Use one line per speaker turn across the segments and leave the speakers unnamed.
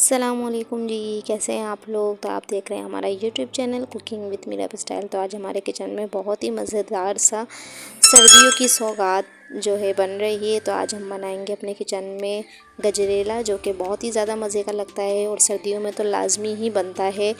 अस्सलामुअलैकुम जी, कैसे हैं आप लोग। तो आप देख रहे हैं हमारा YouTube channel cooking with Meera style. तो आज हमारे किचन में बहुत ही मज़ेदार सा सर्दियों की सौगात जो है बन रही है। तो आज हम बनाएंगे अपने किचन में गजरेला, जो कि बहुत ही ज़्यादा मज़े का लगता है और सर्दियों में तो लाजमी ही बनता है।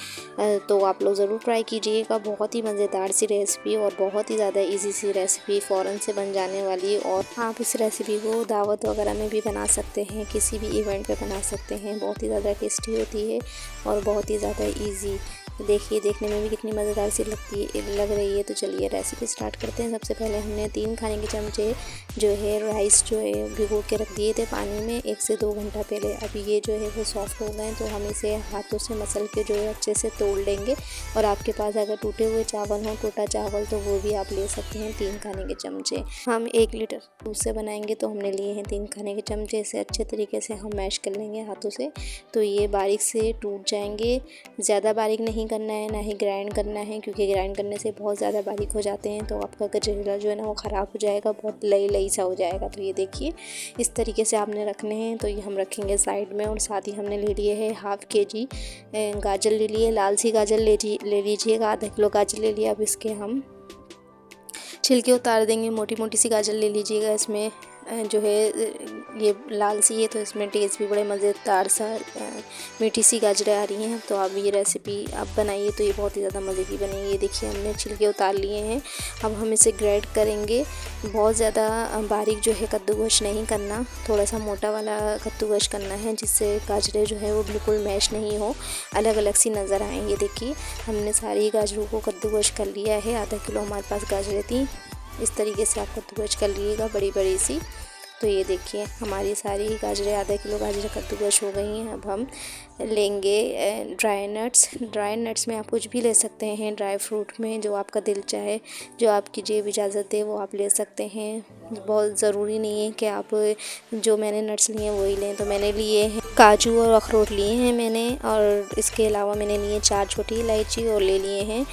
तो आप लोग ज़रूर ट्राई कीजिएगा। बहुत ही मज़ेदार सी रेसिपी और बहुत ही ज़्यादा इजी सी रेसिपी, फ़ौरन से बन जाने वाली। और आप इस रेसिपी को दावत वगैरह में भी बना सकते हैं, किसी भी इवेंट पे बना सकते हैं। बहुत ही ज़्यादा टेस्टी होती है और बहुत ही ज़्यादा ईजी। देखिए, देखने में भी कितनी मज़ेदार सी लग रही है। तो चलिए रेसिपी स्टार्ट करते हैं। सबसे पहले हमने 3 खाने के चमचे जो है राइस जो है भिगो के रख दिए थे पानी में 1 से 2 घंटा पहले। अभी ये जो है वो सॉफ्ट हो गए, तो हम इसे हाथों से मसल के जो है अच्छे से तोड़ लेंगे। और आपके पास अगर टूटे हुए चावल हो, टूटा चावल, तो वो भी आप ले सकते हैं। 3 खाने के चमचे। हम 1 लीटर दूध से बनाएंगे, तो हमने लिए हैं 3 खाने के चमचे। इसे अच्छे तरीके से हम मैश कर लेंगे हाथों से, तो ये बारीक से टूट जाएंगे। ज़्यादा बारीक नहीं करना है, ना ही ग्राइंड करना है, क्योंकि ग्राइंड करने से बहुत ज़्यादा बारीक हो जाते हैं तो आपका गजरेला जो है ना वो ख़राब हो जाएगा, बहुत लई सा हो जाएगा। तो ये देखिए, इस तरीके से आपने रखने हैं। तो ये हम रखेंगे साइड में। और साथ ही हमने ले लिए है हाफ़ kg गाजर ले लिए। लाल सी गाजर ले लीजिएगा। आधा किलो गाजर ले लिया। अब इसके हम छिलके उतार देंगे। मोटी मोटी सी गाजर ले लीजिएगा। इसमें जो है ये लाल सी है, तो इसमें टेस्ट भी बड़े मज़ेदार सा मीठी सी गाजरें आ रही हैं। तो आप ये रेसिपी आप बनाइए, तो ये बहुत ही ज़्यादा मज़े की बनेगी। ये देखिए, हमने छिलके उतार लिए हैं। अब हम इसे ग्रेट करेंगे। बहुत ज़्यादा बारीक जो है कद्दूकस नहीं करना, थोड़ा सा मोटा वाला कद्दूकस करना है, जिससे गाजरें जो है वो बिल्कुल मैश नहीं हो, अलग अलग सी नज़र आएँ। ये देखिए, हमने सारी गाजरों को कद्दूकस कर लिया है। आधा किलो हमारे पास गाजरें थी। इस तरीके से आप कद्दूकस कर लीजिएगा, बड़ी बड़ी सी। तो ये देखिए, हमारी सारी गाजरें, आधा किलो गाजरें कद्दूकस हो गई हैं। अब हम लेंगे ड्राई नट्स में आप कुछ भी ले सकते हैं। ड्राई फ्रूट में जो आपका दिल चाहे, जो आपकी जेब इजाज़त दे, वो आप ले सकते हैं। बहुत ज़रूरी नहीं है कि आप जो मैंने नट्स लिए हैं वही लें। तो मैंने लिए हैं काजू और अखरोट लिए हैं मैंने, और इसके अलावा मैंने लिए 4 छोटी इलायची और ले लिए हैं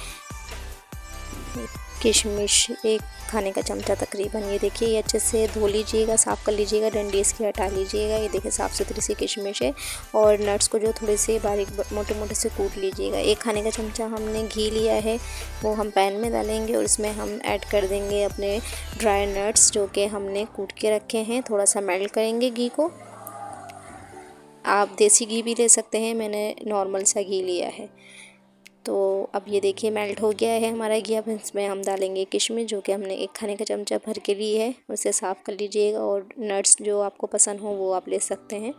किशमिश 1 खाने का चमचा तकरीबन। ये देखिए, ये अच्छे से धो लीजिएगा, साफ़ कर लीजिएगा, डंडी इसकी हटा लीजिएगा। ये देखिए, साफ़ सुथरी सी किशमिश है। और नट्स को जो थोड़े से बारीक मोटे मोटे से कूट लीजिएगा। 1 खाने का चमचा हमने घी लिया है, वो हम पैन में डालेंगे और इसमें हम ऐड कर देंगे अपने ड्राई नट्स जो कि हमने कूट के रखे हैं। थोड़ा सा मेल्ट करेंगे घी को। आप देसी घी भी ले सकते हैं, मैंने नॉर्मल सा घी लिया है। तो अब ये देखिए, मेल्ट हो गया है हमारा घी। अब इसमें हम डालेंगे किशमिश, जो कि हमने 1 खाने का चमचा भर के ली है। उसे साफ़ कर लीजिएगा। और नट्स जो आपको पसंद हो वो आप ले सकते हैं।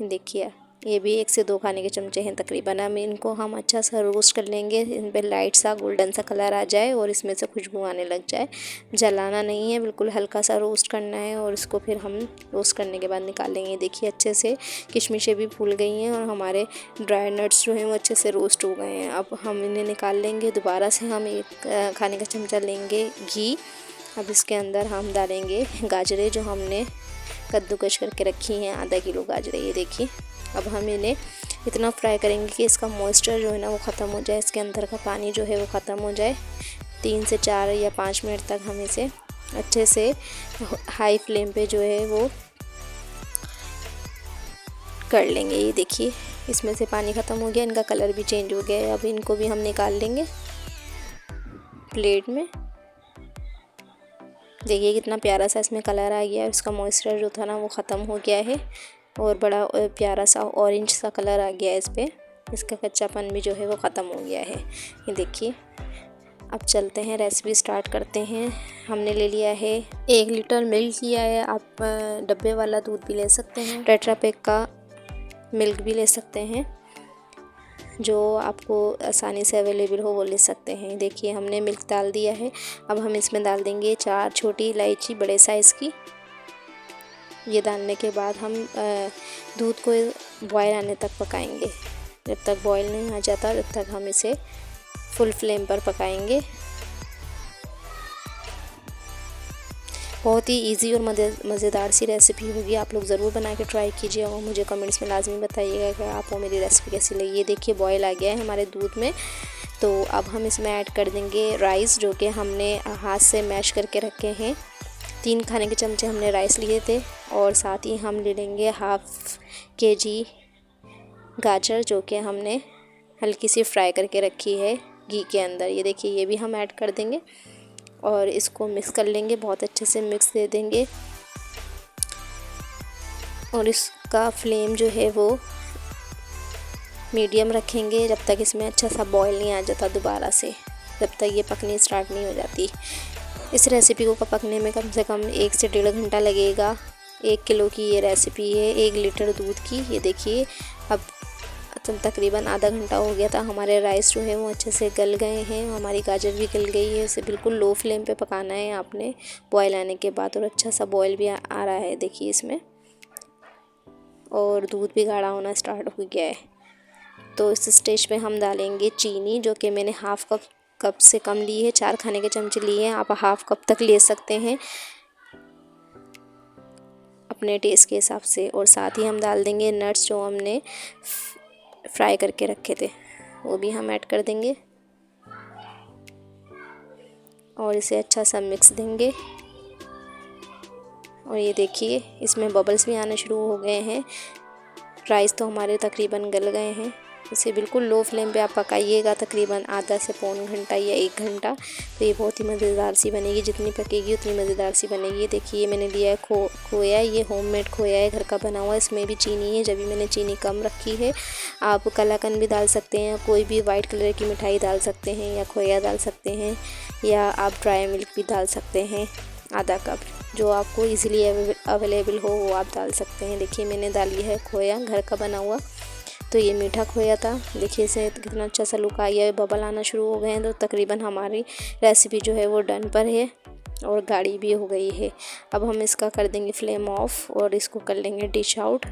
देखिए, ये भी 1 से 2 खाने के चमचे हैं तकरीबन। अब इनको हम अच्छा सा रोस्ट कर लेंगे। इन पर लाइट सा गोल्डन सा कलर आ जाए और इसमें से खुशबू आने लग जाए। जलाना नहीं है, बिल्कुल हल्का सा रोस्ट करना है। और इसको फिर हम रोस्ट करने के बाद निकाल लेंगे। देखिए, अच्छे से किशमिशें भी फूल गई हैं और हमारे ड्राई नट्स जो हैं वो अच्छे से रोस्ट हो गए हैं। अब हम इन्हें निकाल लेंगे। दोबारा से हम 1 खाने का चमचा लेंगे घी। अब इसके अंदर हम डालेंगे गाजरें जो हमने कद्दूकस करके रखी हैं, आधा किलो गाजरें। ये देखिए, अब हम इन्हें इतना फ्राई करेंगे कि इसका मॉइस्चर जो है ना वो ख़त्म हो जाए, इसके अंदर का पानी जो है वो ख़त्म हो जाए। 3 से 4 या 5 मिनट तक हम इसे अच्छे से हाई फ्लेम पे जो है वो कर लेंगे। ये देखिए, इसमें से पानी ख़त्म हो गया, इनका कलर भी चेंज हो गया है। अब इनको भी हम निकाल लेंगे प्लेट में। देखिए, कितना प्यारा सा इसमें कलर आ गया है। इसका मॉइस्चर जो था ना वो ख़त्म हो गया है और बड़ा प्यारा सा ऑरेंज सा कलर आ गया है इस पर। इसका कच्चापन भी जो है वो ख़त्म हो गया है। ये देखिए, अब चलते हैं, रेसिपी स्टार्ट करते हैं। हमने ले लिया है 1 लीटर मिल्क लिया है। आप डब्बे वाला दूध भी ले सकते हैं, टेट्रा पैक का मिल्क भी ले सकते हैं, जो आपको आसानी से अवेलेबल हो वो ले सकते हैं। देखिए, हमने मिल्क डाल दिया है। अब हम इसमें डाल देंगे 4 छोटी इलायची बड़े साइज़ की। ये डालने के बाद हम दूध को बॉयल आने तक पकाएंगे। जब तक बॉयल नहीं आ जाता तब तक हम इसे फुल फ्लेम पर पकाएंगे। बहुत ही इजी और मज़ेदार सी रेसिपी होगी। आप लोग ज़रूर बना के ट्राई कीजिए और मुझे कमेंट्स में लाजमी बताइएगा कि आपको मेरी रेसिपी कैसी लगी। ये देखिए, बॉयल आ गया है हमारे दूध में। तो अब हम इसमें ऐड कर देंगे राइस, जो कि हमने हाथ से मैश करके रखे हैं। 3 खाने के चमचे हमने राइस लिए थे। और साथ ही हम ले लेंगे हाफ़ kg गाजर जो कि हमने हल्की सी फ्राई करके रखी है घी के अंदर, ये देखिए ये भी हम ऐड कर देंगे और इसको मिक्स कर लेंगे, बहुत अच्छे से मिक्स दे देंगे। और इसका फ्लेम जो है वो मीडियम रखेंगे जब तक इसमें अच्छा सा बॉईल नहीं आ जाता दोबारा से, जब तक ये पकनी स्टार्ट नहीं हो जाती। इस रेसिपी को पकने में कम से कम 1 से 1.5 घंटा लगेगा। 1 किलो की ये रेसिपी है, 1 लीटर दूध की। ये देखिए अब तकरीबन आधा घंटा हो गया था। हमारे राइस जो है वो अच्छे से गल गए हैं, हमारी गाजर भी गल गई है। इसे बिल्कुल लो फ्लेम पे पकाना है आपने बॉईल आने के बाद, और अच्छा सा बॉईल भी आ रहा है देखिए इसमें, और दूध भी गाढ़ा होना स्टार्ट हो गया है। तो इस स्टेज पे हम डालेंगे चीनी, जो कि मैंने हाफ़ कप से कम ली है, 4 खाने के चमचे लिए हैं। आप हाफ़ कप तक ले सकते हैं अपने टेस्ट के हिसाब से। और साथ ही हम डाल देंगे नट्स जो हमने फ्राई करके रखे थे, वो भी हम ऐड कर देंगे और इसे अच्छा सा मिक्स देंगे। और ये देखिए इसमें बबल्स भी आने शुरू हो गए हैं। राइस तो हमारे तकरीबन गल गए हैं। इसे बिल्कुल लो फ्लेम पे आप पकाइएगा तकरीबन आधा से पौन घंटा या 1 घंटा, तो ये बहुत ही मज़ेदार सी बनेगी। जितनी पकेगी उतनी मज़ेदार सी बनेगी। देखिए मैंने लिया है खोया, ये होममेड खोया है, घर का बना हुआ। इसमें भी चीनी है, जब भी मैंने चीनी कम रखी है। आप कलाकंद भी डाल सकते हैं, कोई भी वाइट कलर की मिठाई डाल सकते हैं, या खोया डाल सकते हैं, या आप ड्राई मिल्क भी डाल सकते हैं। आधा कप जो आपको इजीली अवेलेबल हो वो आप डाल सकते हैं। देखिए मैंने डाली है खोया, घर का बना हुआ, तो ये मीठा खोया था। देखिए इसे कितना अच्छा सा लुक आया है, बबल आना शुरू हो गए हैं। तो तकरीबन हमारी रेसिपी जो है वो डन पर है और गाढ़ी भी हो गई है। अब हम इसका कर देंगे फ्लेम ऑफ और इसको कर लेंगे डिश आउट,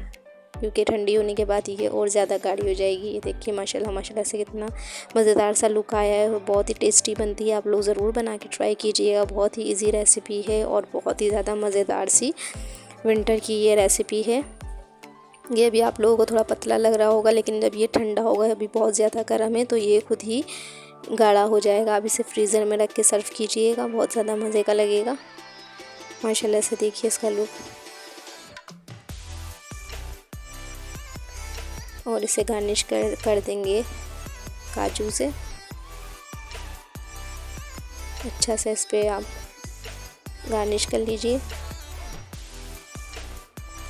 क्योंकि ठंडी होने के बाद ये और ज़्यादा गाढ़ी हो जाएगी। ये देखिए माशाल्लाह माशाल्लाह से कितना मज़ेदार सा लुक आया है और बहुत ही टेस्टी बनती है। आप लोग ज़रूर बना के ट्राई कीजिएगा। बहुत ही इजी रेसिपी है और बहुत ही ज़्यादा मज़ेदार सी विंटर की ये रेसिपी है। ये अभी आप लोगों को थोड़ा पतला लग रहा होगा, लेकिन जब ये ठंडा होगा, अभी बहुत ज़्यादा गर्म है, तो ये खुद ही गाढ़ा हो जाएगा। आप इसे फ्रीज़र में रख के सर्व कीजिएगा, बहुत ज़्यादा मज़े का लगेगा। माशाल्लाह से देखिए इसका लुक, और इसे गार्निश कर देंगे काजू से। अच्छा से इस पर आप गार्निश कर लीजिए।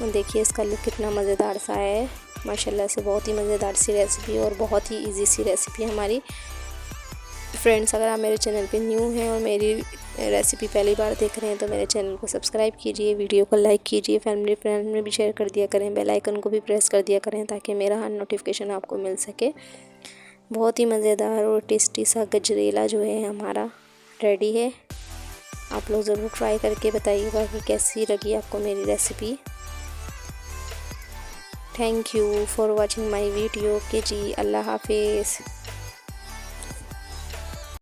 और देखिए इसका लुक कितना मज़ेदार सा है माशाल्लाह से। बहुत ही मज़ेदार सी रेसिपी और बहुत ही इजी सी रेसिपी हमारी। फ्रेंड्स, अगर आप मेरे चैनल पे न्यू हैं और मेरी रेसिपी पहली बार देख रहे हैं तो मेरे चैनल को सब्सक्राइब कीजिए, वीडियो को लाइक कीजिए, फैमिली फ्रेंड में भी शेयर कर दिया करें, बेल आइकन को भी प्रेस कर दिया करें ताकि मेरा हर नोटिफिकेशन आपको मिल सके। बहुत ही मज़ेदार और टेस्टी सा गजरेला जो है हमारा रेडी है। आप लोग ज़रूर ट्राई करके बताइएगा कि कैसी लगी आपको मेरी recipe. Thank you for watching my video. के जी, अल्लाह हाफिज़।